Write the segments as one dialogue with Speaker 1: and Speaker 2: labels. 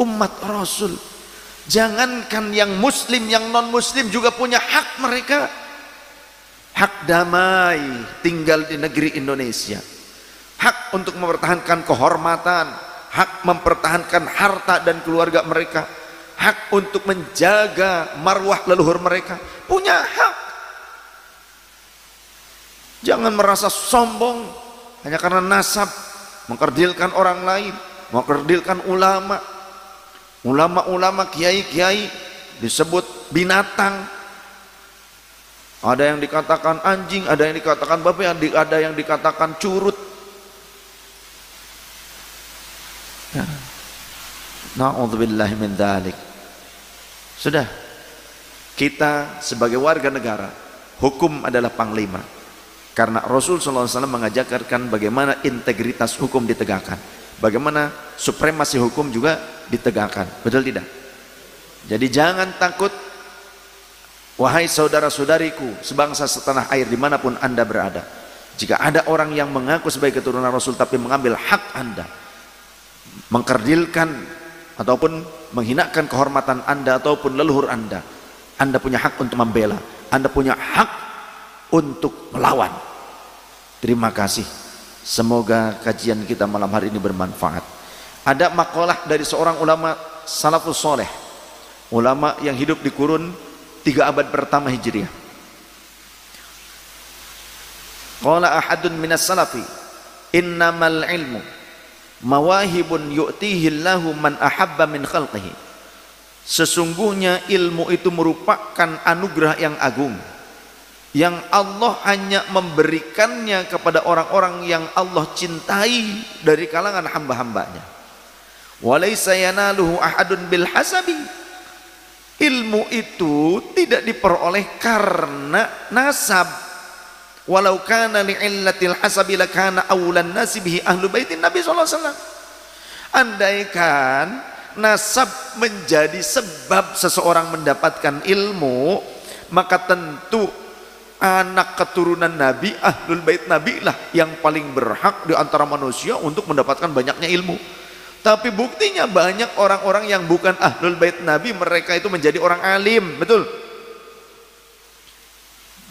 Speaker 1: umat Rasul. Jangankan yang muslim, yang non muslim juga punya hak mereka. Hak damai tinggal di negeri Indonesia, hak untuk mempertahankan kehormatan, hak mempertahankan harta dan keluarga mereka, hak untuk menjaga marwah leluhur mereka, punya hak. Jangan merasa sombong hanya karena nasab, mengkerdilkan orang lain, mengkerdilkan ulama. Ulama-ulama, kiai-kiai disebut binatang. Ada yang dikatakan anjing, ada yang dikatakan babi, ada yang dikatakan curut. Ya. Na'udzubillahi min dzalik. Sudah, kita sebagai warga negara, hukum adalah panglima. Karena Rasul SAW mengajarkan bagaimana integritas hukum ditegakkan, bagaimana supremasi hukum juga ditegakkan. Betul tidak? Jadi jangan takut, wahai saudara-saudariku sebangsa setanah air dimanapun anda berada. Jika ada orang yang mengaku sebagai keturunan Rasul tapi mengambil hak anda, mengkerdilkan ataupun menghinakan kehormatan anda ataupun leluhur anda punya hak untuk membela, anda punya hak untuk melawan. Terima kasih. Semoga kajian kita malam hari ini bermanfaat. Ada makalah dari seorang ulama salafus soleh, ulama yang hidup di kurun 3 abad pertama Hijriah. Qala ahadun minas salafi, innamal ilmu mawahibun yu'tihi Allahu man ahabba min khalqihi. Sesungguhnya ilmu itu merupakan anugerah yang agung yang Allah hanya memberikannya kepada orang-orang yang Allah cintai dari kalangan hamba-hambanya. Walaysa yanaluhu ahadun bil hasabi. Ilmu itu tidak diperoleh karena nasab. Walau kana li'illatil hasabi lakana awlan nasi bihi ahlu baitin Nabi SAW. Andaikan nasab menjadi sebab seseorang mendapatkan ilmu, maka tentu anak keturunan Nabi, ahlul bait Nabi lah yang paling berhak di antara manusia untuk mendapatkan banyaknya ilmu. Tapi buktinya banyak orang-orang yang bukan ahlul bait Nabi, mereka itu menjadi orang alim, betul?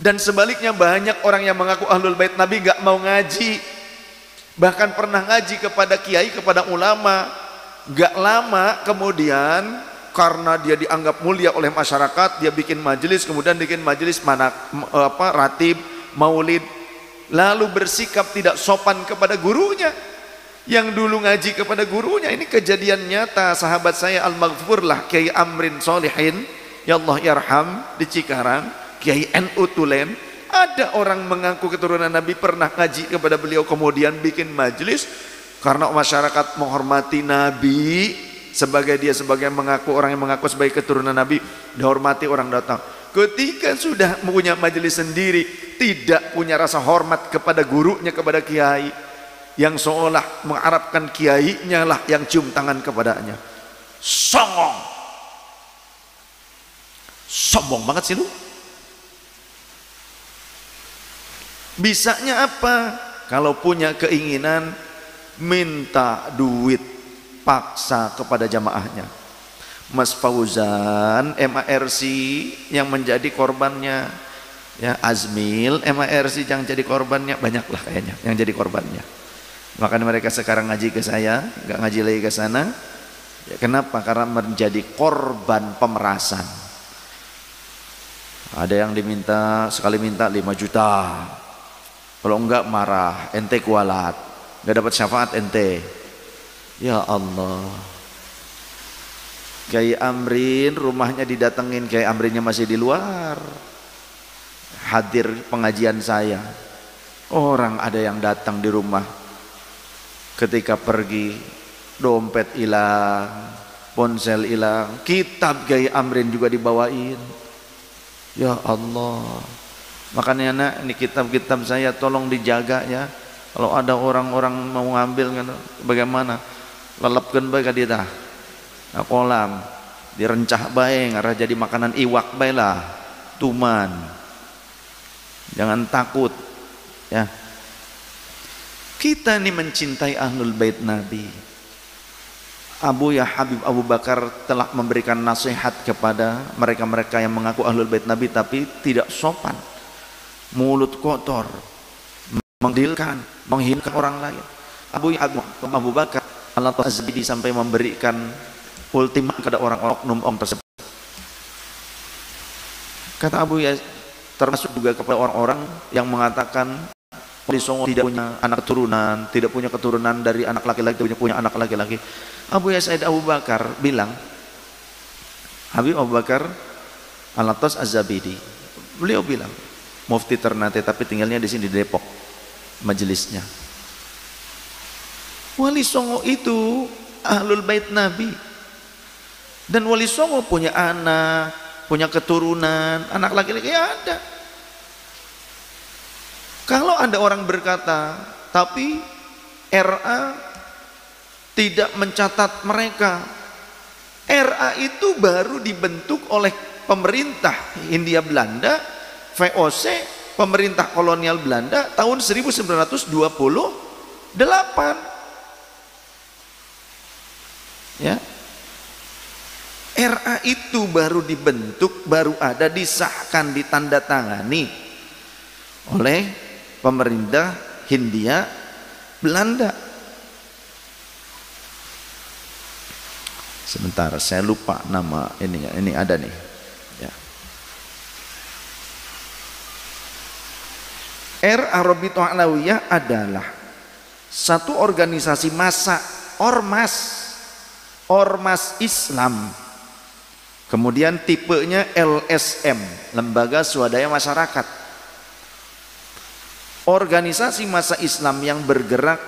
Speaker 1: Dan sebaliknya banyak orang yang mengaku ahlul bait Nabi gak mau ngaji, bahkan pernah ngaji kepada kiai, kepada ulama, gak lama kemudian karena dia dianggap mulia oleh masyarakat, dia bikin majelis, kemudian bikin majelis ratib, maulid, lalu bersikap tidak sopan kepada gurunya yang dulu ngaji kepada gurunya. Ini kejadian nyata. Sahabat saya al-maghfur lah, Kiai Amrin Solihin, ya Allah yarham, di Cikarang, Kiai NU Tulen. Ada orang mengaku keturunan Nabi, pernah ngaji kepada beliau, kemudian bikin majelis karena masyarakat menghormati Nabi, sebagai mengaku, orang yang mengaku sebagai keturunan Nabi dihormati, orang datang. Ketika sudah punya majelis sendiri, tidak punya rasa hormat kepada gurunya, kepada kiai, yang seolah mengharapkan kiainya lah yang cium tangan kepadanya. Sombong banget sih lu. Bisanya apa? Kalau punya keinginan minta duit paksa kepada jamaahnya. Mas Fauzan MARC yang menjadi korbannya, ya Azmil MARC yang jadi korbannya, banyaklah kayaknya yang jadi korbannya. Makanya mereka sekarang ngaji ke saya, nggak ngaji lagi ke sana. Ya, kenapa? Karena menjadi korban pemerasan. Ada yang diminta, sekali minta 5 juta, kalau enggak marah, ente kualat, nggak dapat syafaat ente. Ya Allah, Kiai Amrin rumahnya didatengin, Kiai Amrinnya masih di luar, hadir pengajian saya. Orang ada yang datang di rumah, ketika pergi dompet hilang, ponsel hilang, kitab Kiai Amrin juga dibawain. Ya Allah, makanya nak, ini kitab-kitab saya tolong dijaga ya. Kalau ada orang-orang mau ngambil, bagaimana? Lelepkeun bae ka dieu tah. Nah, kolam direncah bae ngarah jadi makanan iwak bae lah. Tuman. Jangan takut ya. Kita ini mencintai ahlul bait Nabi. Habib Abu Bakar telah memberikan nasihat kepada mereka-mereka yang mengaku ahlul bait Nabi tapi tidak sopan, mulut kotor, mengdilkan, menghinakan orang lain. Abu Bakar Al-Azbidi sampai memberikan ultimatum kepada orang-orang tersebut. Kata Abu Yazid, termasuk juga kepada orang-orang yang mengatakan Wali Songo tidak punya anak keturunan, tidak punya keturunan dari anak laki-laki, tidak punya anak laki-laki. Abu Yazid Abu Bakar bilang, Habib Abu Bakar Al-Azbidi, beliau bilang, mufti Ternate tapi tinggalnya di sini di Depok, majelisnya. Wali Songo itu ahlul bait Nabi, dan Wali Songo punya anak, punya keturunan, anak laki-laki ada. Kalau ada orang berkata, tapi RA tidak mencatat mereka. RA itu baru dibentuk oleh pemerintah Hindia Belanda, VOC, pemerintah kolonial Belanda tahun 1928. Ya. RA itu baru dibentuk, baru ada, disahkan, ditandatangani oleh pemerintah Hindia Belanda. Sebentar, saya lupa nama ininya. Ini ada nih. Ya. RA Rabithah Alawiyah adalah satu organisasi massa, ormas Islam. Kemudian tipenya LSM, Lembaga Swadaya Masyarakat. Organisasi massa Islam yang bergerak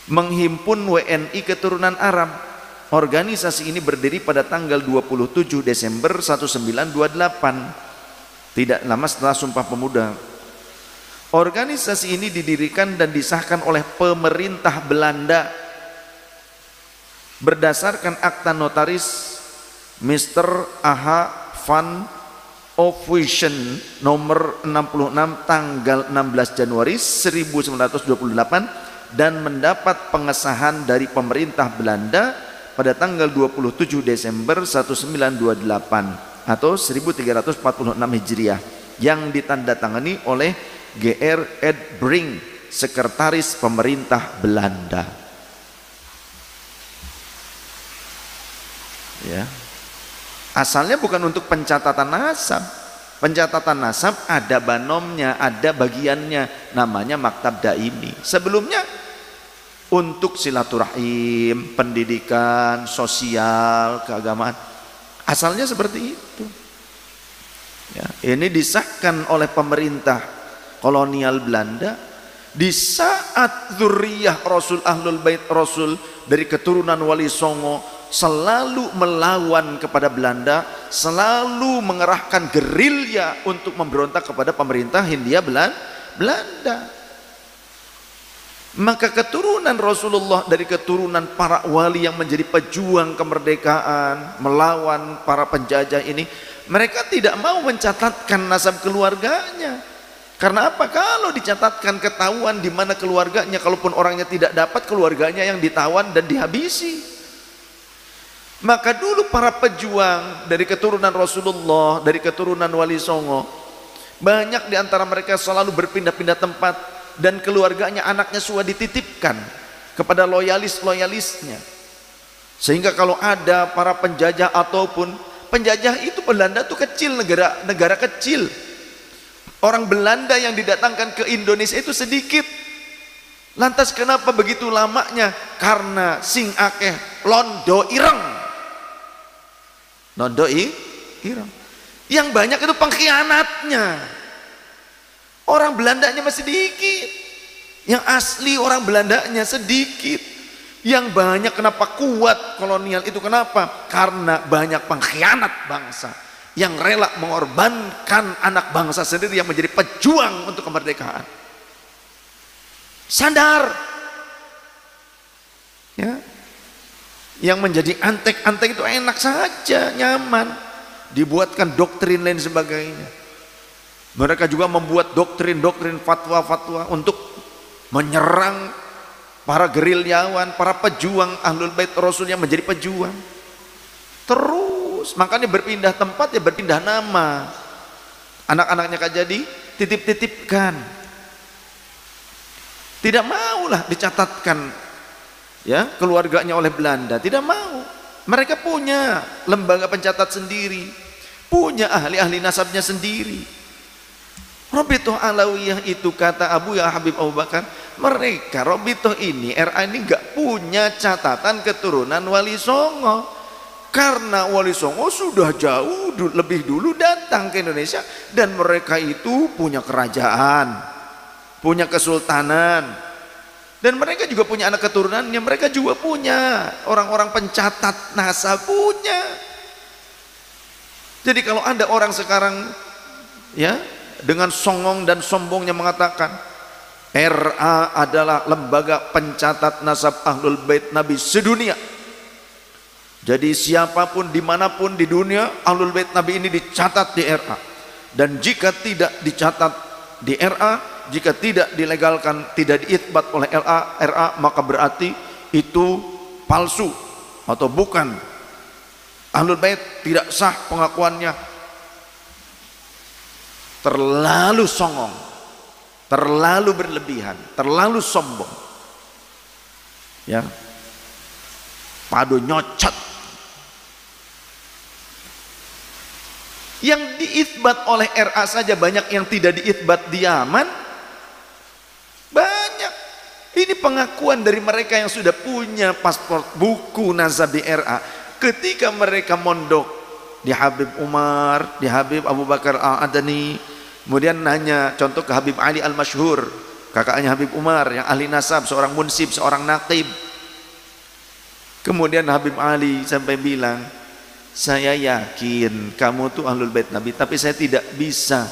Speaker 1: menghimpun WNI keturunan Arab. Organisasi ini berdiri pada tanggal 27 Desember 1928, tidak lama setelah Sumpah Pemuda. Organisasi ini didirikan dan disahkan oleh pemerintah Belanda berdasarkan akta notaris Mr. A.H. van Ophuijsen nomor 66 tanggal 16 Januari 1928 dan mendapat pengesahan dari pemerintah Belanda pada tanggal 27 Desember 1928 atau 1346 Hijriah yang ditandatangani oleh G.R. Ed Brink, sekretaris pemerintah Belanda. Ya. Asalnya bukan untuk pencatatan nasab. Pencatatan nasab ada banomnya, ada bagiannya, namanya maktab daimi. Sebelumnya untuk silaturahim, pendidikan, sosial, keagamaan. Asalnya seperti itu. Ya, ini disahkan oleh pemerintah kolonial Belanda di saat zuriyah Rasul, ahlul bait Rasul dari keturunan Wali Songo selalu melawan kepada Belanda, selalu mengerahkan gerilya untuk memberontak kepada pemerintah Hindia Belanda. Maka keturunan Rasulullah dari keturunan para wali yang menjadi pejuang kemerdekaan, melawan para penjajah ini, mereka tidak mau mencatatkan nasab keluarganya. Karena apa? Kalau dicatatkan ketahuan di mana keluarganya, kalaupun orangnya tidak dapat, keluarganya yang ditawan dan dihabisi. Maka dulu para pejuang dari keturunan Rasulullah, dari keturunan Wali Songo, banyak di antara mereka selalu berpindah-pindah tempat dan keluarganya, anaknya sudah dititipkan kepada loyalis-loyalisnya. Sehingga kalau ada para penjajah ataupun penjajah itu, Belanda itu kecil, negara kecil. Orang Belanda yang didatangkan ke Indonesia itu sedikit. Lantas kenapa begitu lamanya? Karena sing akeh londo ireng. Londo ireng. Yang banyak itu pengkhianatnya. Orang Belandanya masih sedikit. Yang asli orang Belandanya sedikit. Yang banyak kenapa kuat kolonial itu, kenapa? Karena banyak pengkhianat bangsa yang rela mengorbankan anak bangsa sendiri yang menjadi pejuang untuk kemerdekaan. Sadar ya, yang menjadi antek-antek itu enak saja, nyaman, dibuatkan doktrin lain sebagainya. Mereka juga membuat doktrin-doktrin, fatwa-fatwa untuk menyerang para gerilyawan, para pejuang Ahlul Bait Rasulnya menjadi pejuang. Terus makanya berpindah tempat ya berpindah nama. Anak-anaknya kan jadi titip-titipkan. Tidak maulah dicatatkan ya keluarganya oleh Belanda, tidak mau. Mereka punya lembaga pencatat sendiri, punya ahli-ahli nasabnya sendiri. Rabithah Alawiyah itu kata Abu Ya Habib Abu Bakar, mereka Rabithah ini RA ini nggak punya catatan keturunan Wali Songo, karena Wali Songo sudah jauh lebih dulu datang ke Indonesia dan mereka itu punya kerajaan, punya kesultanan, dan mereka juga punya anak keturunannya, mereka juga punya orang-orang pencatat nasab punya. Jadi kalau ada orang sekarang ya dengan songong dan sombongnya mengatakan RA adalah lembaga pencatat nasab Ahlul Bait Nabi sedunia, jadi siapapun dimanapun di dunia Ahlul Bait Nabi ini dicatat di RA, dan jika tidak dicatat di RA, jika tidak dilegalkan, tidak diitsbat oleh RA, maka berarti itu palsu atau bukan Ahlul Bait, tidak sah pengakuannya. Terlalu songong, terlalu berlebihan, terlalu sombong ya, padu nyocot. Yang diitsbat oleh RA saja banyak, yang tidak diitsbat di Yaman banyak. Ini pengakuan dari mereka yang sudah punya paspor buku nasab di RA ketika mereka mondok di Habib Umar, di Habib Abu Bakar Al-Adani, kemudian nanya contoh ke Habib Ali Al-Masyhur, kakaknya Habib Umar yang ahli nasab, seorang munsib, seorang naqib. Kemudian Habib Ali sampai bilang, saya yakin kamu tuh Ahlul Bait Nabi, tapi saya tidak bisa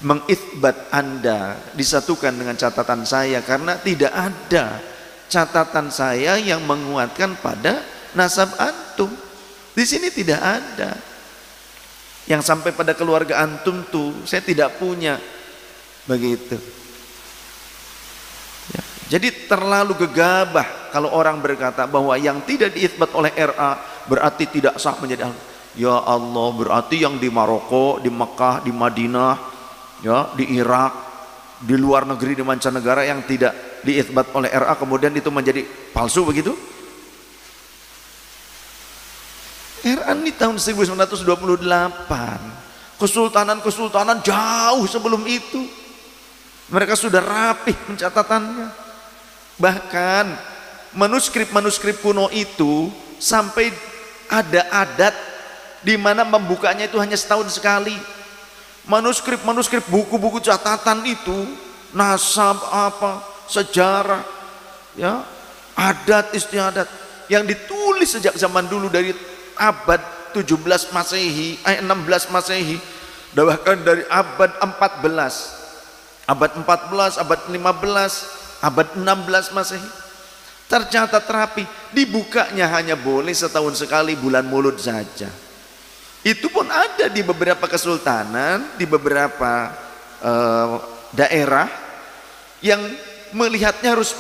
Speaker 1: mengitsbat Anda disatukan dengan catatan saya karena tidak ada catatan saya yang menguatkan pada nasab antum. Di sini tidak ada yang sampai pada keluarga antum tuh, saya tidak punya begitu ya. Jadi terlalu gegabah kalau orang berkata bahwa yang tidak diitsbat oleh RA berarti tidak sah menjadi ahli. Ya Allah, berarti yang di Maroko, di Mekah, di Madinah ya, di Irak, di luar negeri, di mancanegara yang tidak diitsbat oleh RA kemudian itu menjadi palsu begitu? RA ini tahun 1928, kesultanan-kesultanan jauh sebelum itu mereka sudah rapih pencatatannya. Bahkan manuskrip-manuskrip kuno itu sampai ada adat di mana membukanya itu hanya setahun sekali. Manuskrip-manuskrip buku-buku catatan itu nasab apa, sejarah ya, adat istiadat yang ditulis sejak zaman dulu dari abad 17 Masehi, 16 Masehi, bahkan dari abad 14, abad 14, abad 15, abad 16 Masehi tercatat rapi. Dibukanya hanya boleh setahun sekali, bulan Maulud saja. Itu pun ada di beberapa kesultanan, di beberapa daerah yang melihatnya harus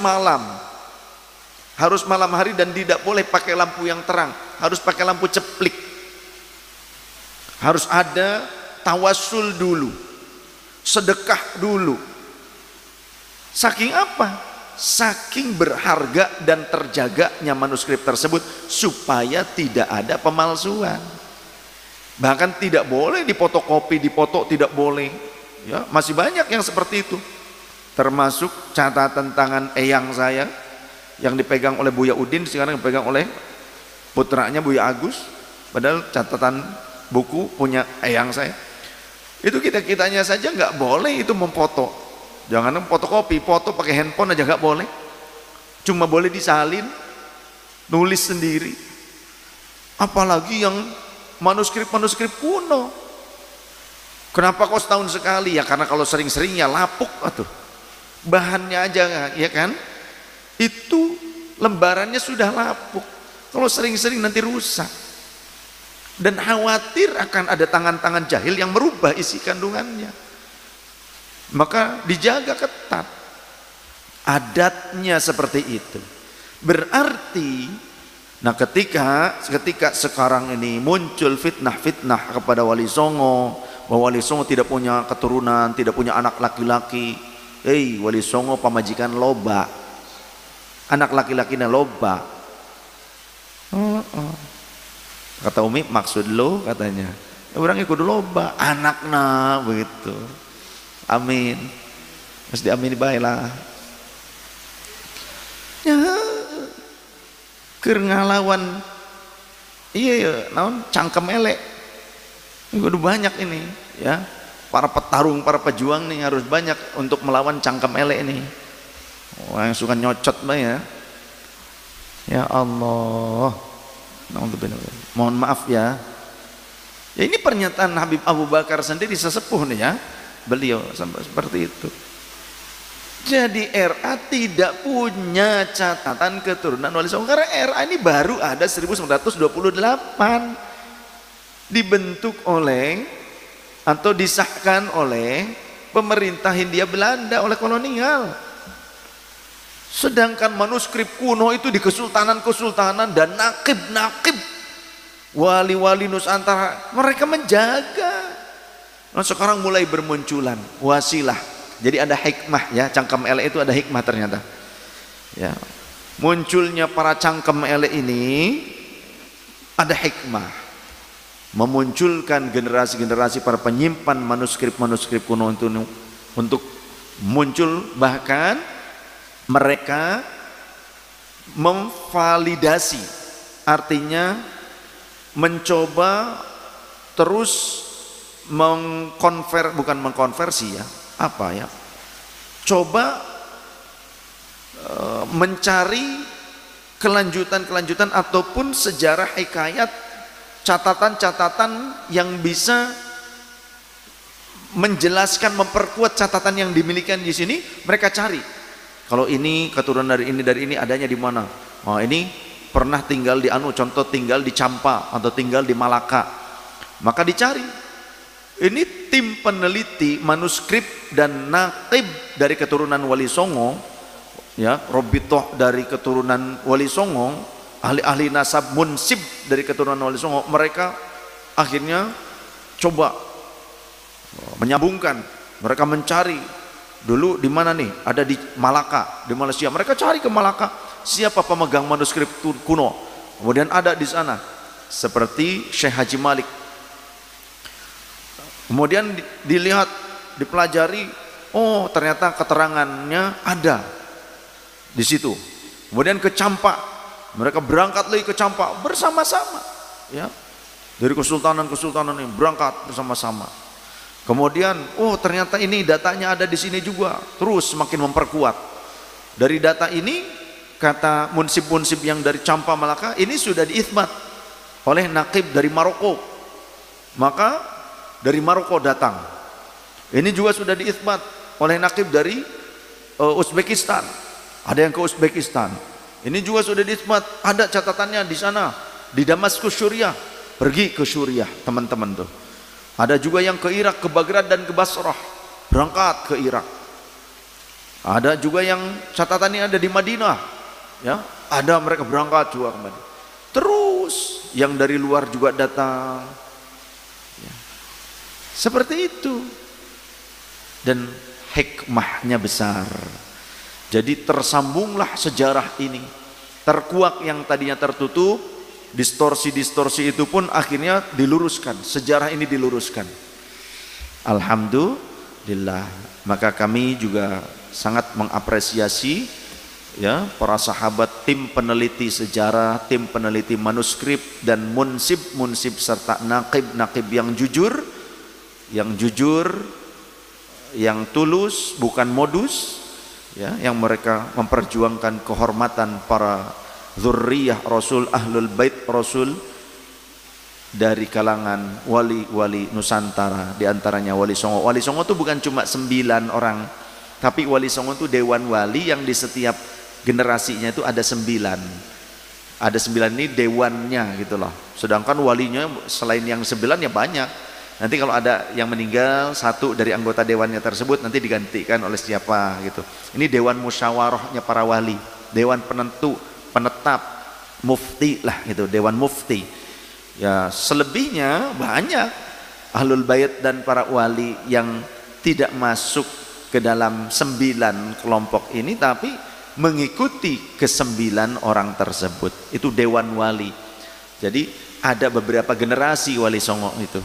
Speaker 1: malam hari dan tidak boleh pakai lampu yang terang, harus pakai lampu ceplik. Harus ada tawassul dulu, sedekah dulu. Saking apa? Saking berharga dan terjaganya manuskrip tersebut supaya tidak ada pemalsuan. Bahkan tidak boleh difotokopi, dipoto tidak boleh ya, masih banyak yang seperti itu. Termasuk catatan tangan eyang saya yang dipegang oleh Buya Udin, sekarang dipegang oleh putranya Buya Agus, padahal catatan buku punya eyang saya. Itu kita-kitanya saja nggak boleh itu memfoto. Jangan fotokopi, foto pakai handphone aja nggak boleh. Cuma boleh disalin, nulis sendiri. Apalagi yang manuskrip-manuskrip kuno. Kenapa kok setahun sekali? Ya karena kalau sering-sering ya lapuk atuh. Bahannya aja ya kan? Itu lembarannya sudah lapuk. Kalau sering-sering nanti rusak. Dan khawatir akan ada tangan-tangan jahil yang merubah isi kandungannya. Maka dijaga ketat. Adatnya seperti itu. Berarti, nah ketika sekarang ini muncul fitnah-fitnah kepada Wali Songo, bahwa Wali Songo tidak punya keturunan, tidak punya anak laki-laki. Wali Songo pamajikan loba, anak laki-lakinya loba. Kata Umi, maksud lo katanya, orang ikut loba anakna begitu. Amin. Mesti amin baiklah. Ya, keur ngalawan iya naon cangkem elek. Udah banyak ini ya, para petarung, para pejuang nih harus banyak untuk melawan cangkem elek ini. Yang suka nyocot mah ya. Ya Allah. Mohon maaf ya. Ya ini pernyataan Habib Abu Bakar sendiri, sesepuh nih ya. Beliau sampai seperti itu. Jadi RA tidak punya catatan keturunan Wali Songo karena RA ini baru ada 1928. Dibentuk oleh atau disahkan oleh pemerintah Hindia Belanda, oleh kolonial. Sedangkan manuskrip kuno itu di kesultanan-kesultanan dan nakib-nakib wali-wali Nusantara mereka menjaga. Nah sekarang mulai bermunculan wasilah. Jadi ada hikmah ya, cangkem elek itu ada hikmah ternyata. Ya. Munculnya para cangkem elek ini ada hikmah. Memunculkan generasi-generasi para penyimpan manuskrip-manuskrip kuno itu untuk muncul, bahkan mereka memvalidasi, artinya mencoba terus bukan mengkonversi ya, apa ya, coba mencari kelanjutan-kelanjutan ataupun sejarah hikayat, catatan-catatan yang bisa menjelaskan, memperkuat catatan yang dimiliki di sini. Mereka cari, kalau ini keturunan dari ini adanya di mana? Oh ini pernah tinggal di contoh tinggal di Campa atau tinggal di Malaka, maka dicari. Ini tim peneliti manuskrip dan nakib dari keturunan Wali Songo, ya, Robitoh dari keturunan Wali Songo, ahli-ahli nasab munsib dari keturunan Wali Songo. Mereka akhirnya coba menyambungkan, mereka mencari dulu di mana nih, ada di Malaka, di Malaysia. Mereka cari ke Malaka, siapa pemegang manuskrip kuno, kemudian ada di sana seperti Syekh Haji Malik. Kemudian dilihat, dipelajari, oh ternyata keterangannya ada di situ. Kemudian ke Campa, mereka berangkat lagi ke Campa bersama-sama, ya, dari kesultanan-kesultanan ini berangkat bersama-sama. Kemudian, oh ternyata ini datanya ada di sini juga, terus semakin memperkuat. Dari data ini, kata munsib-munsib yang dari Campa Malaka, ini sudah diithbat oleh nakib dari Maroko. Maka dari Maroko datang. Ini juga sudah diithbat oleh nakib dari Uzbekistan. Ada yang ke Uzbekistan. Ini juga sudah diithbat, ada catatannya di sana, di Damaskus Suriah. Pergi ke Suriah, teman-teman tuh. Ada juga yang ke Irak, ke Baghdad dan ke Basrah, berangkat ke Irak. Ada juga yang catatannya ada di Madinah, ya, ada mereka berangkat juga ke Madinah. Terus yang dari luar juga datang, ya. Seperti itu. Dan hikmahnya besar. Jadi tersambunglah sejarah ini, terkuak yang tadinya tertutup, distorsi-distorsi itu pun akhirnya diluruskan, sejarah ini diluruskan. Alhamdulillah. Maka kami juga sangat mengapresiasi, ya, para sahabat, tim peneliti sejarah, tim peneliti manuskrip dan munsib serta nakib yang jujur, yang tulus, bukan modus, ya, yang mereka memperjuangkan kehormatan para zurriyah Rasul, ahlul bait Rasul dari kalangan wali-wali Nusantara, diantaranya Wali Songo. Wali Songo itu bukan cuma 9 orang, tapi Wali Songo itu dewan wali yang di setiap generasinya itu ada 9. Ada 9 ini dewannya gitu loh. Sedangkan walinya selain yang 9 ya banyak. Nanti kalau ada yang meninggal, satu dari anggota dewannya tersebut nanti digantikan oleh siapa gitu. Ini dewan musyawarahnya para wali, dewan penentu, penetap, mufti lah gitu, dewan mufti. Ya selebihnya banyak ahlul bait dan para wali yang tidak masuk ke dalam 9 kelompok ini, tapi mengikuti ke-9 orang tersebut. Itu dewan wali. Jadi ada beberapa generasi wali songo itu.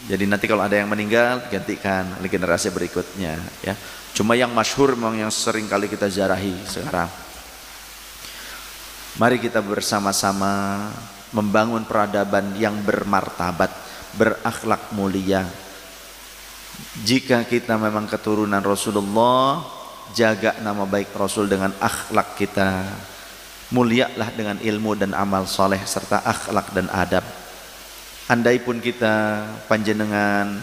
Speaker 1: Jadi nanti kalau ada yang meninggal gantikan oleh generasi berikutnya ya. Cuma yang masyhur memang yang sering kali kita ziarahi sekarang. Mari kita bersama-sama membangun peradaban yang bermartabat, berakhlak mulia. Jika kita memang keturunan Rasulullah, jaga nama baik Rasul dengan akhlak kita. Mulialah dengan ilmu dan amal soleh serta akhlak dan adab. Andai pun kita panjenengan,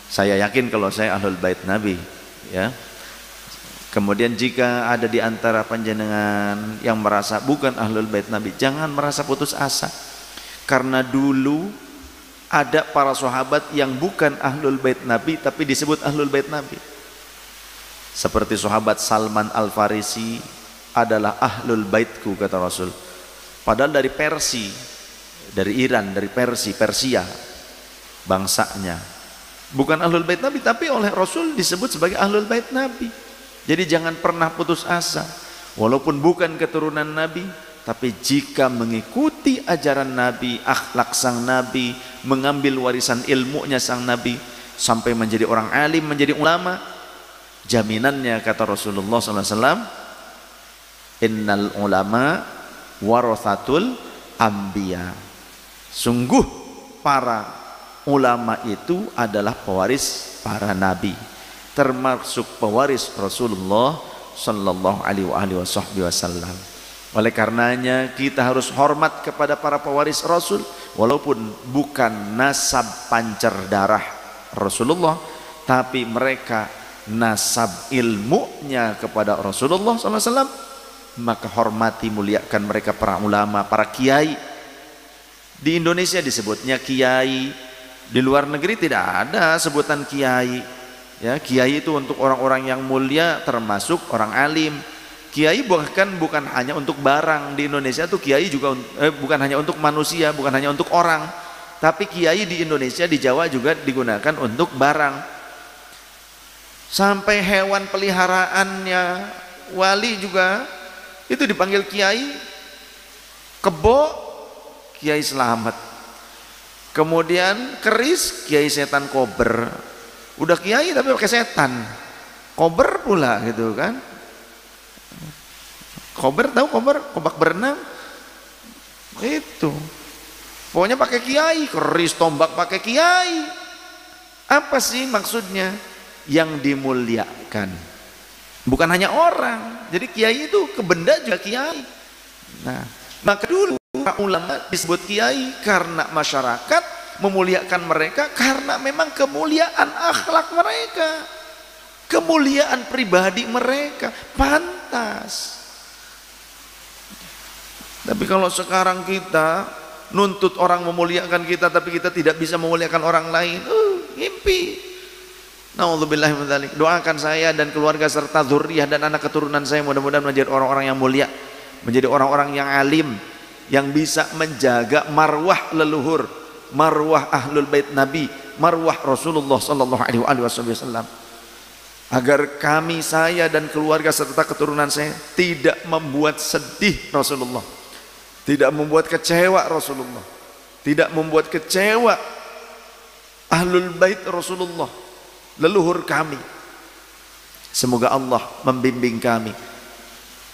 Speaker 1: saya yakin kalau saya ahlul bait Nabi ya. Kemudian jika ada di antara panjenengan yang merasa bukan ahlul bait Nabi, jangan merasa putus asa. Karena dulu ada para sahabat yang bukan ahlul bait Nabi tapi disebut ahlul bait Nabi. Seperti sahabat Salman Al-Farisi adalah ahlul baitku kata Rasul. Padahal dari dari Iran, dari Persia bangsanya. Bukan ahlul bait Nabi tapi oleh Rasul disebut sebagai ahlul bait Nabi. Jadi jangan pernah putus asa. Walaupun bukan keturunan Nabi, tapi jika mengikuti ajaran Nabi, akhlak sang Nabi, mengambil warisan ilmunya sang Nabi sampai menjadi orang alim, menjadi ulama, jaminannya kata Rasulullah SAW, innal ulama warathatul anbiya. Sungguh para ulama itu adalah pewaris para nabi, termasuk pewaris Rasulullah sallallahu alaihi wasallam. Oleh karenanya kita harus hormat kepada para pewaris Rasul, walaupun bukan nasab pancar darah Rasulullah, tapi mereka nasab ilmunya kepada Rasulullah SAW. Maka hormati, muliakan mereka, para ulama, para kiai. Di Indonesia disebutnya kiai, di luar negeri tidak ada sebutan kiai. Ya, kiai itu untuk orang-orang yang mulia, termasuk orang alim. Kiai bahkan bukan hanya untuk barang. Di Indonesia tuh kiai juga bukan hanya untuk manusia, bukan hanya untuk orang, tapi kiai di Indonesia, di Jawa juga digunakan untuk barang. Sampai hewan peliharaannya wali juga itu dipanggil kiai. Kebo, Kiai Selamat. Kemudian keris, Kiai Setan Kober. Udah kiai tapi pakai setan, kober pula gitu kan. Kober, tahu kober? Kobak berenang itu. Pokoknya pakai kiai, keris tombak pakai kiai. Apa sih maksudnya? Yang dimuliakan, bukan hanya orang. Jadi kiai itu ke benda juga kiai. Nah, maka dulu para ulama disebut kiai karena masyarakat memuliakan mereka, karena memang kemuliaan akhlak mereka, kemuliaan pribadi mereka pantas. Tapi kalau sekarang kita nuntut orang memuliakan kita tapi kita tidak bisa memuliakan orang lain, ngimpi. Nauzubillahi min dzalik. Doakan saya dan keluarga serta zuriyah dan anak keturunan saya mudah-mudahan menjadi orang-orang yang mulia, menjadi orang-orang yang alim, yang bisa menjaga marwah leluhur, marwah ahlul bait Nabi, marwah Rasulullah sallallahu alaihi wasallam. Agar kami, saya dan keluarga serta keturunan saya tidak membuat sedih Rasulullah, tidak membuat kecewa Rasulullah, tidak membuat kecewa ahlul bait Rasulullah, leluhur kami. Semoga Allah membimbing kami,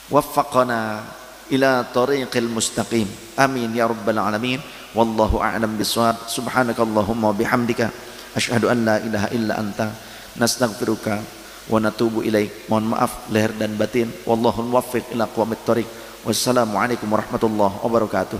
Speaker 1: waffaqana ila tariqil mustaqim, amin ya rabbal alamin. Wallahu a'lam bishawab. Subhanakallahumma bihamdika asyhadu an la ilaha illa anta nastaghfiruka wa natubu ilaik. Mohon maaf lahir dan batin. Wallahu muwaffiq ila aqwamit thoriq. Wassalamualaikum warahmatullahi wabarakatuh.